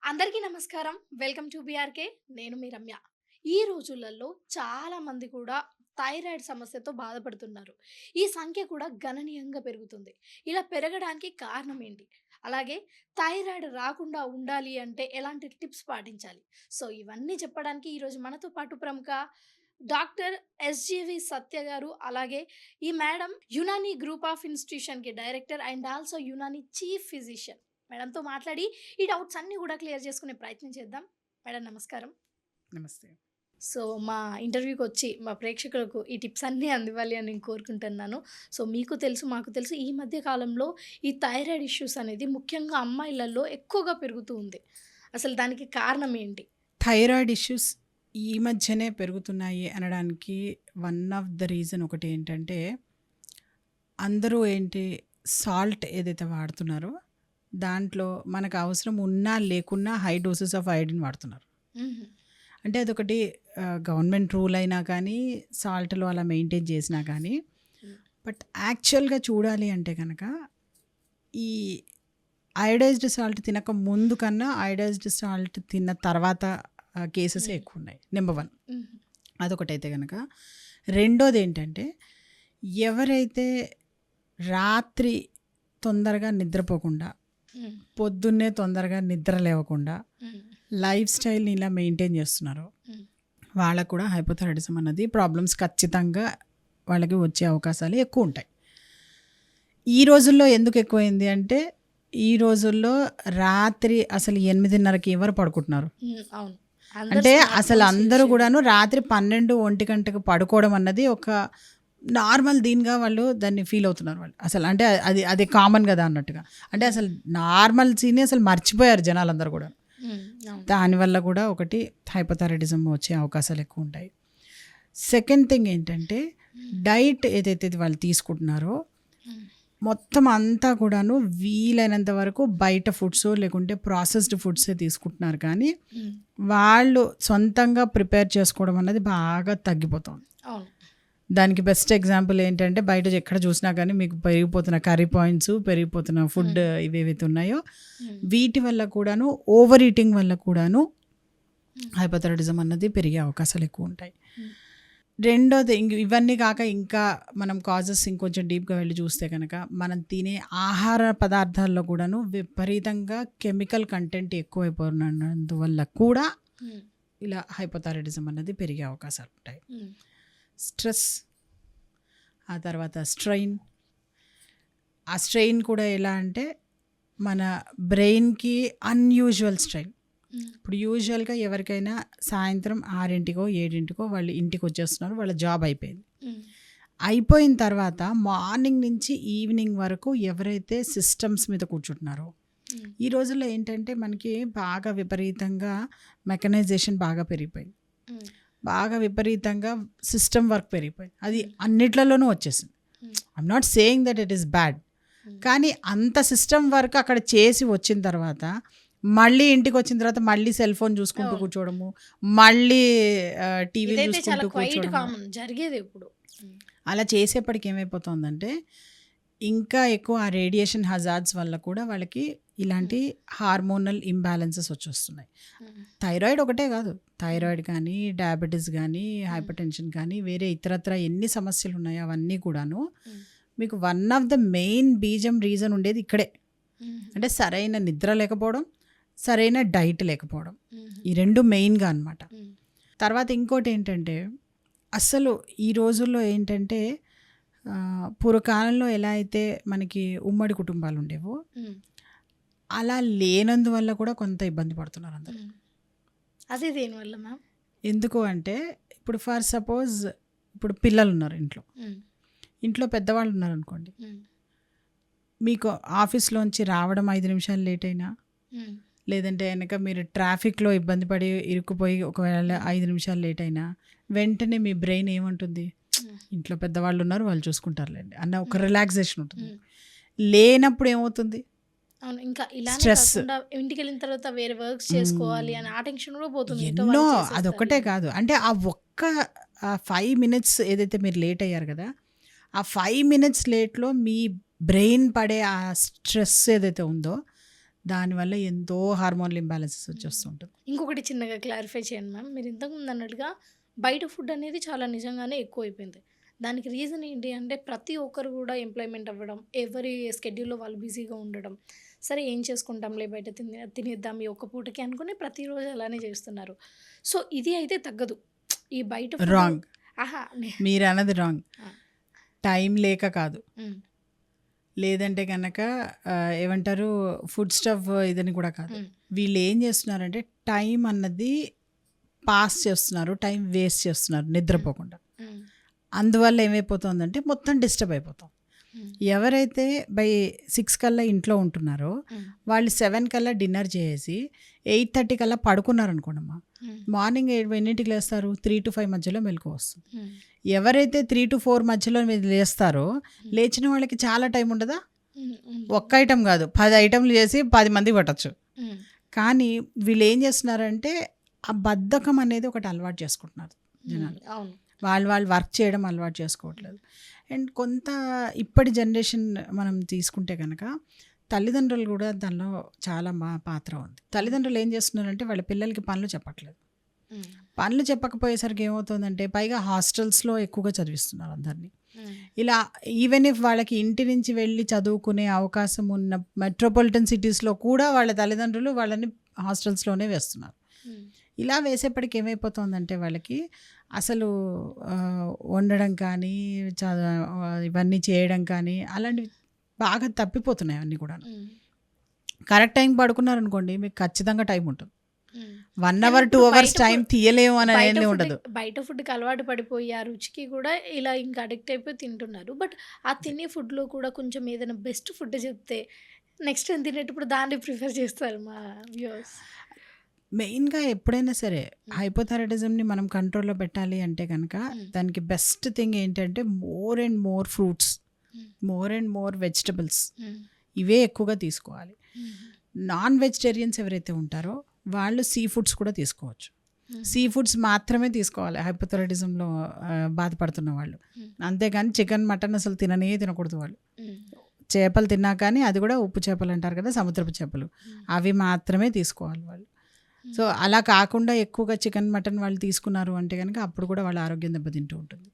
అందరికీ నమస్కారం. Welcome to BRK. నేను మీ రమ్య. ఈ రోజులలో చాలా మంది కూడా థైరాయిడ్ సమస్యతో బాధపడుతున్నారు. ఈ సంఖ్య కూడా గణనీయంగా పెరుగుతుంది. ఇలా పెరగడానికి కారణం ఏంటి? అలాగే థైరాయిడ్ రాకుండా ఉండాలి అంటే ఎలాంటి టిప్స్ పాటించాలి? సో, ఇవన్నీ చెప్పడానికి ఈరోజు మనతో పాటు ప్రముఖ డాక్టర్ ఎస్‌జీవి సత్య గారు, అలాగే ఈ మేడం యునాని గ్రూప్ ఆఫ్ ఇన్‌స్టిట్యూషన్‌కి director and also Unani chief physician. మేడంతో మాట్లాడి ఈ డౌట్స్ అన్నీ గూడా క్లియర్ చేసుకునే ప్రయత్నం చేద్దాం. మేడం నమస్కారం. నమస్తే. సో, మా ఇంటర్వ్యూకొచ్చి మా ప్రేక్షకులకు ఈ టిప్స్ అన్నీ అందివ్వాలి అని నేను కోరుకుంటున్నాను. సో, మీకు తెలుసు, మాకు తెలుసు ఈ మధ్య కాలంలో ఈ థైరాయిడ్ ఇష్యూస్ అనేది ముఖ్యంగా అమ్మాయిలలో ఎక్కువగా పెరుగుతూ ఉంది. అసలు దానికి కారణం ఏంటి? థైరాయిడ్ ఇష్యూస్ ఈ మధ్యనే పెరుగుతున్నాయి అనడానికి వన్ ఆఫ్ ద రీజన్ ఒకటి ఏంటంటే, అందరూ సాల్ట్ ఏదైతే వాడుతున్నారో, దాంట్లో మనకు అవసరం ఉన్నా లేకున్నా హై డోసెస్ ఆఫ్ అయోడిన్ వాడుతున్నారు. హుహు. అంటే అదొకటి గవర్నమెంట్ రూల్ అయినా కానీ, సాల్ట్‌లో అలా మెయింటైన్ చేసినా కానీ, హ్మ్. బట్ యాక్చువల్‌గా చూడాలి అంటే గనక, ఈ అయోడైజ్డ్ సాల్ట్ తినక ముందు కన్నా అయోడైజ్డ్ సాల్ట్ తిన్న తర్వాత కేసెసే హ్మ్. ఎక్కువున్నాయి. నంబర్ 1 హుహు. అదొకటైతే గనక. రెండోదేంటంటే, ఎవరైతే రాత్రి తొందరగా నిద్రపోకుండా, హ్మ్. పొద్దున్నే తొందరగా నిద్ర లేవకుండా హ్మ్. లైఫ్ స్టైల్‌ని ఇలా మెయింటైన్ చేస్తున్నారో, హ్మ్. వాళ్ళకు కూడా హైపోథైరాయిడిజం అన్నది ప్రాబ్లమ్స్ ఖచ్చితంగా వాళ్ళకి వచ్చే అవకాశాలు ఎక్కువుంటాయి. ఈ రోజుల్లో ఎందుకు ఎక్కువైంది అంటే, ఈ రోజుల్లో రాత్రి అసలు 8:30కి ఎవరు పడుకుంటున్నారు? హ్మ్. అవును. అందరూ అంటే స్మార్ట్ అసలు ఫోన్స్ యూజ్ అందరూ చేయడం. కూడాను రాత్రి 12, 1 గంటకు పడుకోవడం అన్నది ఒక నార్మల్ దీనిగా వాళ్ళు దాన్ని ఫీల్ అవుతున్నారు వాళ్ళు. అసలు అంటే అది కామన్ కదా అన్నట్టుగా. అంటే హ్మ్. అసలు నార్మల్సీని అసలు మర్చిపోయారు జనాలందరూ కూడా. హ్మ్. అవును. దానివల్ల కూడా ఒకటి హైపోథైరాయిడిజం వచ్చే అవకాశాలు ఎక్కువ ఉంటాయి. సెకండ్ థింగ్ ఏంటంటే, హ్మ్. డైట్ ఏదైతే వాళ్ళు తీసుకుంటున్నారో, హ్మ్. మొత్తం అంతా కూడాను వీలైనంత వరకు బయట ఫుడ్స్ లేకుంటే ప్రాసెస్డ్ ఫుడ్సే తీసుకుంటున్నారు. కానీ హ్మ్. వాళ్ళు సొంతంగా ప్రిపేర్ చేసుకోవడం అన్నది బాగా తగ్గిపోతుంది. అవును. దానికి బెస్ట్ ఎగ్జాంపుల్ ఏంటంటే, బయట ఎక్కడ చూసినా కానీ మీకు పెరిగిపోతున్న కర్రీ పాయింట్స్, పెరిగిపోతున్న ఫుడ్ హ్మ్. ఇవేవైతే ఉన్నాయో, హ్మ్. వీటి వల్ల కూడాను, ఓవర్ ఈటింగ్ వల్ల కూడాను హ్మ్. హైపోథైరాయిడిజం అన్నది పెరిగే అవకాశాలు ఎక్కువ ఉంటాయి. హ్మ్. రెండోది ఇవన్నీ కాక ఇంకా మనం కాజెస్ ఇంకొంచెం డీప్గా వెళ్ళి చూస్తే కనుక, మనం తినే ఆహార పదార్థాల్లో కూడాను విపరీతంగా కెమికల్ కంటెంట్ ఎక్కువైపోయినందువల్ల కూడా హ్మ్. ఇలా హైపోథైరాయిడిజం అన్నది పెరిగే అవకాశాలు ఉంటాయి. హ్మ్. స్ట్రెస్, ఆ తర్వాత స్ట్రెయిన్. ఆ స్ట్రెయిన్ కూడా ఎలా అంటే, మన బ్రెయిన్కి అన్యూజువల్ స్ట్రెయిన్. హ్మ్. ఇప్పుడు యూజువల్గా ఎవరికైనా సాయంత్రం 6కో 7కో వాళ్ళు ఇంటికి వచ్చేస్తున్నారు, వాళ్ళ జాబ్ అయిపోయింది. హ్మ్. అయిపోయిన తర్వాత మార్నింగ్ నుంచి ఈవినింగ్ వరకు ఎవరైతే సిస్టమ్స్ మీద కూర్చుంటున్నారో, హ్మ్. ఈ రోజుల్లో ఏంటంటే మనకి బాగా విపరీతంగా మెకనైజేషన్ బాగా పెరిగిపోయింది. హ్మ్. బాగా విపరీతంగా సిస్టమ్ వర్క్ పెరిగిపోయింది. అది హ్మ్. అన్నిట్లలోనూ వచ్చేసింది. హ్మ్. I'm not saying that it is bad. హ్మ్. కానీ అంత సిస్టమ్ వర్క్ అక్కడ చేసి వచ్చిన తర్వాత, మళ్ళీ ఇంటికి వచ్చిన తర్వాత మళ్ళీ సెల్ ఫోన్ చూసుకుంటూ అవును. కూర్చోవడము, మళ్ళీ టీవీలు ఇదైతే చాలా చూసుకుంటూ క్వైట్ కూర్చోవడము. కామన్ జరిగేది ఇప్పుడు. హ్మ్. అలా చేసేప్పటికి ఏమైపోతుందంటే, ఇంకా ఎక్కువ ఆ రేడియేషన్ హజార్డ్స్ వల్ల కూడా వాళ్ళకి ఇలాంటి హార్మోనల్ ఇంబ్యాలెన్సెస్ వచ్చేస్తున్నాయి. హ్మ్. థైరాయిడ్ ఒకటే కాదు, థైరాయిడ్ కానీ, డయాబెటీస్ కానీ, హ్మ్. హైపర్ టెన్షన్ కానీ, వేరే ఇతరత్ర ఎన్ని సమస్యలు ఉన్నాయో అవన్నీ కూడాను హ్మ్. మీకు one of the main reason ఉండేది ఇక్కడే. హుహు. అంటే సరైన నిద్ర లేకపోవడం, సరైన డైట్ లేకపోవడం. హుహు. ఈ 2 మెయిన్‌గా అనమాట. హ్మ్. తర్వాత ఇంకోటి ఏంటంటే, అస్సలు ఈ రోజుల్లో ఏంటంటే, పూర్వకాలంలో ఎలా అయితే మనకి ఉమ్మడి కుటుంబాలు ఉండేవో, హ్మ్. అలా లేనందువల్ల కూడా కొంత ఇబ్బంది పడుతున్నారు అందరూ. హ్మ్. అది దేనివల్ల మ్యామ్? ఎందుకు అంటే, ఇప్పుడు ఫర్ సపోజ్ ఇప్పుడు పిల్లలున్నారు ఇంట్లో. హ్మ్. ఇంట్లో పెద్దవాళ్ళు ఉన్నారనుకోండి. హ్మ్. మీకు ఆఫీస్‌లోంచి రావడం 5 నిమిషాలు లేట్ అయినా, హ్మ్. లేదంటే గనక మీరు ట్రాఫిక్‌లో ఇబ్బంది పడి ఇరుక్కుపోయి ఒకవేళ 5 నిమిషాలు లేట్ అయినా, వెంటనే మీ బ్రెయిన్ ఏమంటుంది? హ్మ్. ఇంట్లో పెద్దవాళ్ళు ఉన్నారు, వాళ్ళు చూసుకుంటారులెండి అన్న ఒక హ్మ్. రిలాక్సేషన్ ఉంటుంది. హ్మ్. లేనప్పుడు ఏమవుతుంది? అవును. ఇంకా ఇలానే స్ట్రెస్. కాకుండా ఇంటికెళ్ళిన తర్వాత వేరే వర్క్స్ చేసుకోవాలి హ్మ్. అని ఆ టెన్షన్ కూడా పోతుంది. ఇంట్లో ఎన్నో, వాళ్ళు అదొక్కటే చేసేస్తారులే అని. కాదు. అంటే ఆ ఒక్క 5 మినిట్స్ ఏదైతే మీరు లేట్ అయ్యారు కదా! ఆ 5 మినిట్స్ లేట్‌లో మీ బ్రెయిన్ పడే ఆ స్ట్రెస్ ఏదైతే ఉందో, దానివల్ల ఎంతో హార్మోనల్ ఇంబ్యాలెన్సెస్ వచ్చేస్తుంటుంది. ఇంకొకటి చిన్నగా క్లారిఫై చేయండి మ్యామ్. మీరు ఇంతకుముందు అన్నట్టుగా బయట ఫుడ్ అనేది చాలా నిజంగానే ఎక్కువైపోయింది. దానికి రీజన్ ఏంటి అంటే ప్రతి ఒక్కరు కూడా ఎంప్లాయ్‌మెంట్ అవ్వడం, ఎవరి స్కెడ్యూల్‌లో వాళ్ళు బిజీగా ఉండడం. సరే ఏం చేసుకుంటాంలే బయట తినేద్దాం ఈ ఒక్క పూటకి అనుకుని ప్రతిరోజు అలానే చేస్తున్నారు. సో, ఇది అయితే తగ్గదు. ఈ బయట ఫుడ్ రాంగ్. అహా! మీరన్నది రాంగ్. ఆ! టైం లేక కాదు. హ్మ్. లేదంటే గనక ఏమంటారు ఫుడ్ స్టఫ్ ఇదని కూడా కాదు. హ్మ్. వీళ్ళు ఏం చేస్తున్నారంటే టైం అన్నది పాస్ చేస్తున్నారు. టైం వేస్ట్ చేస్తున్నారు నిద్రపోకుండా. హ్మ్. అందువల్ల ఏమైపోతుందంటే మొత్తం డిస్టర్బ్ అయిపోతాం. హ్మ్. ఎవరైతే బై 6 కల్లా ఇంట్లో ఉంటున్నారో హ్మ్. వాళ్ళు 7 కల్లా డిన్నర్ చేసి 8:30 కల్లా పడుకున్నారనుకోండమ్మా, హ్మ్. మార్నింగ్ ఎన్నింటికి లేస్తారు? 3-5 మధ్యలో మెలకువ వస్తుంది. హ్మ్. ఎవరైతే 3-4 మధ్యలో మీరు లేస్తారో లేచిన వాళ్ళకి చాలా టైం ఉండదా? హ్మ్. హ్మ్. ఒక్క ఐటెం కాదు 10 ఐటెంలు చేసి 10 మందికి పట్టచ్చు. హ్మ్. కానీ వీళ్ళు ఏం చేస్తున్నారంటే ఆ బద్ధకం అనేది ఒకటి అలవాటు చేసుకుంటున్నారు జనాలు. అవును. వాళ్ళు వర్క్ చేయడం అలవాటు చేసుకోవట్లేదు. అండ్ కొంత ఇప్పటి జనరేషన్ మనం తీసుకుంటే కనుక తల్లిదండ్రులు కూడా దానిలో చాలా పాత్ర ఉంది. తల్లిదండ్రులు ఏం చేస్తున్నారంటే వాళ్ళ పిల్లలకి పనులు చెప్పట్లేదు. హ్మ్. పనులు చెప్పకపోయేసరికి ఏమవుతుందంటే పైగా హాస్టల్స్లో ఎక్కువగా చదివిస్తున్నారు అందరినీ. హ్మ్. ఇలా ఈవెన్ ఇఫ్ వాళ్ళకి ఇంటి నుంచి వెళ్ళి చదువుకునే అవకాశం ఉన్న మెట్రోపాలిటన్ సిటీస్లో కూడా వాళ్ళ తల్లిదండ్రులు వాళ్ళని హాస్టల్స్లోనే వేస్తున్నారు. హ్మ్. ఇలా వేసేప్పటికి ఏమైపోతుందంటే వాళ్ళకి అసలు వండడం కానీ ఇవన్నీ చేయడం కానీ అలాంటివి బాగా తప్పిపోతున్నాయి అన్నీ కూడా. హ్మ్. కరెక్ట్ టైం పడుకున్నారనుకోండి మీకు ఖచ్చితంగా టైం ఉంటుంది. హ్మ్. 1 కానీ అవర్ 2 ఇప్పుడు అవర్స్ బయట టైం తీయలేము అని బయట అనేది ఫుడ్ ఉండదు. బయట ఫుడ్‌కి అలవాటు పడిపోయి ఆ రుచికి కూడా ఇలా ఇంకా అడిక్ట్ అయిపోయి తింటున్నారు. బట్ ఆ తినే ఫుడ్‌లో కూడా కొంచెం ఏదైనా బెస్ట్ ఫుడ్ చెప్తే నెక్స్ట్ టైమ్ తినేటప్పుడు దాన్ని ప్రిఫర్ చేస్తారు మా వ్యూవర్స్. మెయిన్గా ఎప్పుడైనా సరే హైపోథైరాయిడిజంని మనం కంట్రోల్లో పెట్టాలి అంటే కనుక హ్మ్. దానికి బెస్ట్ థింగ్ ఏంటంటే మోర్ అండ్ మోర్ ఫ్రూట్స్, హ్మ్. మోర్ అండ్ మోర్ వెజిటబుల్స్ హ్మ్. ఇవే ఎక్కువగా తీసుకోవాలి. హ్మ్. నాన్ వెజిటేరియన్స్ ఎవరైతే ఉంటారో వాళ్ళు సీ ఫుడ్స్ కూడా తీసుకోవచ్చు. హ్మ్. సీ ఫుడ్స్ మాత్రమే తీసుకోవాలి హైపోథైరాయిడిజంలో బాధపడుతున్న వాళ్ళు. హ్మ్. అంతేగాని చికెన్ మటన్ అసలు తినకూడదు వాళ్ళు. హ్మ్. చేపలు తిన్నా కానీ అది కూడా ఉప్పు చేపలు అంటారు కదా, సముద్రపు చేపలు, హ్మ్. అవి మాత్రమే తీసుకోవాలి వాళ్ళు. సో అలా కాకుండా ఎక్కువగా చికెన్ మటన్ వాళ్ళు తీసుకున్నారు అంటే కనుక అప్పుడు కూడా వాళ్ళ ఆరోగ్యం దెబ్బతింటూ ఉంటుంది.